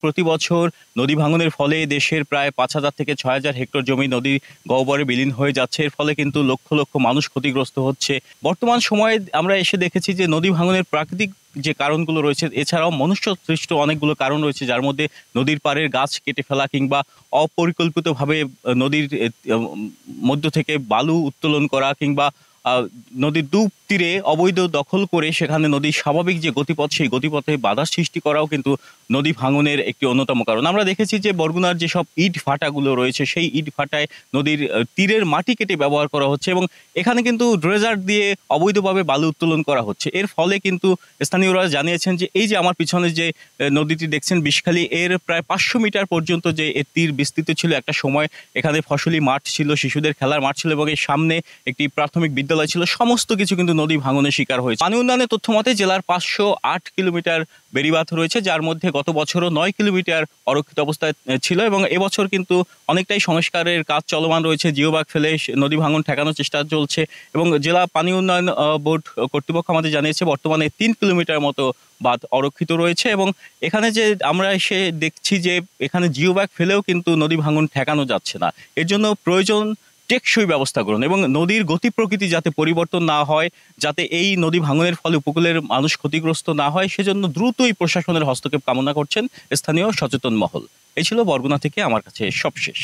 প্রতি বছর নদী ভাঙনের ফলে দেশের প্রায় ৫,০০০ থেকে ৬,০০০ হেক্টর জমি নদী গহ্বরে বিলীন হয়ে যাচ্ছে। এর ফলে কিন্তু লক্ষ লক্ষ মানুষ ক্ষতিগ্রস্ত হচ্ছে। বর্তমান সময়ে আমরা এসে দেখেছি যে নদী ভাঙনের প্রাকৃতিক যে কারণগুলো রয়েছে, এছাড়াও মনুষ্য সৃষ্ট অনেকগুলো কারণ রয়েছে, যার মধ্যে নদীর পাড়ের গাছ কেটে ফেলা কিংবা অপরিকল্পিতভাবে নদীর মধ্য থেকে বালু উত্তোলন করা কিংবা নদীর তীরে অবৈধ দখল করে সেখানে নদীর স্বাভাবিক যে গতিপথ, সেই গতিপথে বাধার সৃষ্টি করাও কিন্তু নদী ভাঙনের একটি অন্যতম কারণ। আমরা দেখেছি যে বরগুনার যেসব ইট ভাটাগুলো রয়েছে, সেই ইট ভাটায় নদীর তীরের মাটি কেটে ব্যবহার করা হচ্ছে এবং এখানে কিন্তু ড্রেজার দিয়ে অবৈধভাবে বালু উত্তোলন করা হচ্ছে। এর ফলে কিন্তু স্থানীয়রা জানিয়েছেন যে এই যে আমার পিছনে যে নদীটি দেখছেন বিষখালী, এর প্রায় ৫০০ মিটার পর্যন্ত যে এর তীর বিস্তৃত ছিল। একটা সময় এখানে ফসলি মাঠ ছিল, শিশুদের খেলার মাঠ ছিল এবং এর সামনে একটি প্রাথমিক বিদ্যালয় ছিল। সমস্ত কিছু কিন্তু নদী ভাঙনের শিকার হয়েছে। পানি উন্নয়নের তথ্য মতে জেলার ৫০৮ কিলোমিটার বেড়িবাঁধ রয়েছে, যার মধ্যে গত বছরও ৯ কিলোমিটার অরক্ষিত অবস্থায় ছিল এবং এবছর কিন্তু অনেকটাই সংস্কারের কাজ চলমান রয়েছে। জিওব্যাগ ফেলে নদী ভাঙন ঠেকানোর চেষ্টা চলছে এবং জেলা পানি উন্নয়ন বোর্ড কর্তৃপক্ষ আমাদের জানিয়েছে বর্তমানে ৩ কিলোমিটার মতো বাঁধ অরক্ষিত রয়েছে এবং এখানে যে আমরা এসে দেখছি যে এখানে জিওব্যাগ ফেলেও কিন্তু নদী ভাঙন ঠেকানো যাচ্ছে না। এর জন্য প্রয়োজন টেকসই ব্যবস্থা গ্রহণ এবং নদীর গতি প্রকৃতি যাতে পরিবর্তন না হয়, যাতে এই নদী ভাঙনের ফলে উপকূলের মানুষ ক্ষতিগ্রস্ত না হয়, সেজন্য দ্রুতই প্রশাসনের হস্তক্ষেপ কামনা করছেন স্থানীয় সচেতন মহল। এই ছিল বরগুনা থেকে আমার কাছে সবশেষ।